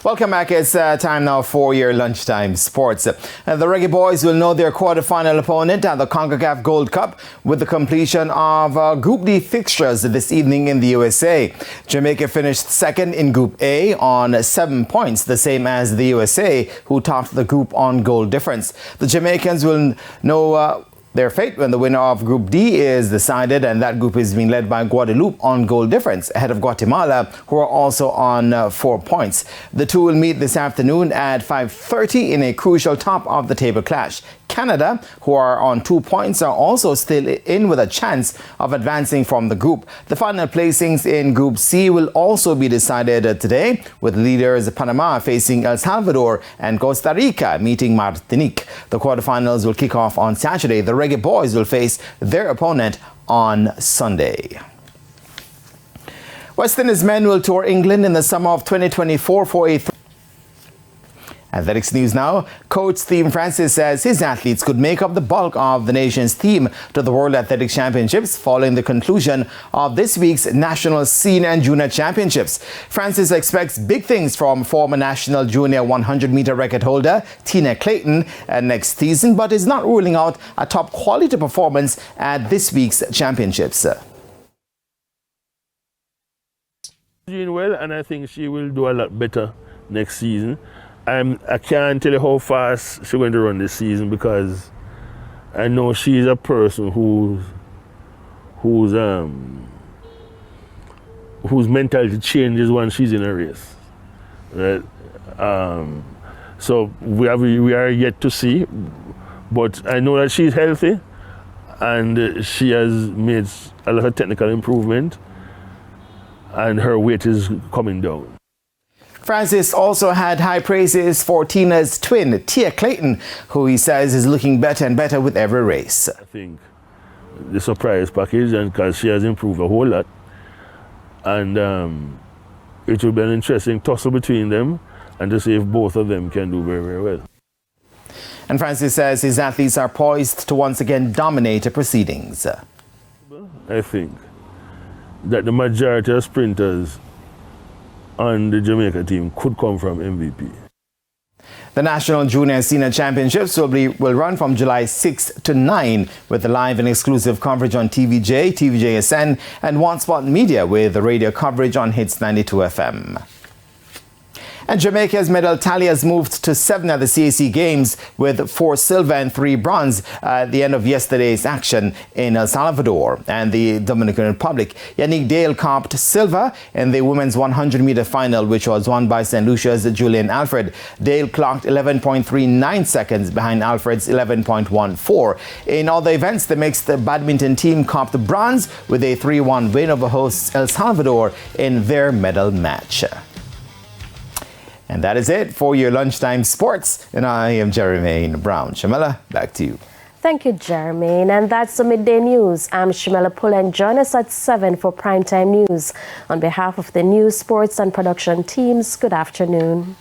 Welcome back. It's time now for your lunchtime sports. The Reggae Boyz will know their quarterfinal opponent at the CONCACAF Gold Cup with the completion of Group D fixtures this evening in the USA. Jamaica finished second in Group A on 7 points, the same as the USA, who topped the group on goal difference. The Jamaicans will know their fate when the winner of Group D is decided, and that group is being led by Guadeloupe on goal difference, ahead of Guatemala, who are also on 4 points. The two will meet this afternoon at 5:30 in a crucial top-of-the-table clash. Canada, who are on 2 points, are also still in with a chance of advancing from the group. The final placings in Group C will also be decided today, with leaders Panama facing El Salvador and Costa Rica meeting Martinique. The quarterfinals will kick off on Saturday. The Reggae Boyz will face their opponent on Sunday. West Indies men will tour England in the summer of 2024 for a Athletics news now. Coach Steve Francis says his athletes could make up the bulk of the nation's team to the World Athletics Championships following the conclusion of this week's National Senior and Junior Championships. Francis expects big things from former national junior 100-meter record holder Tina Clayton next season, but is not ruling out a top quality performance at this week's championships. Doing well, and I think she will do a lot better next season. I can't tell you how fast she's going to run this season, because I know she's a person whose mentality changes when she's in a race. Right? So we are yet to see, but I know that she's healthy, and she has made a lot of technical improvement, and her weight is coming down. Francis also had high praises for Tina's twin, Tia Clayton, who he says is looking better and better with every race. I think the surprise package, and because she has improved a whole lot, and it will be an interesting tussle between them, and to see if both of them can do very, very well. And Francis says his athletes are poised to once again dominate the proceedings. I think that the majority of sprinters on the Jamaica team could come from MVP. The National Junior and Senior Championships will run from July 6th to 9 with a live and exclusive coverage on TVJ, TVJSN, and One Spot Media with the radio coverage on Hits 92 FM. And Jamaica's medal tally has moved to 7 at the CAC Games, with 4 silver and 3 bronze at the end of yesterday's action in El Salvador and the Dominican Republic. Yannick Dale copped silver in the women's 100-meter final, which was won by St. Lucia's Julian Alfred. Dale clocked 11.39 seconds behind Alfred's 11.14. In other events, the mixed badminton team copped bronze with a 3-1 win over hosts El Salvador in their medal match. And that is it for your lunchtime sports. And I am Jermaine Brown. Shamela, back to you. Thank you, Jermaine. And that's the midday news. I'm Shamela Pullen. Join us at 7 for primetime news. On behalf of the news, sports and production teams, good afternoon.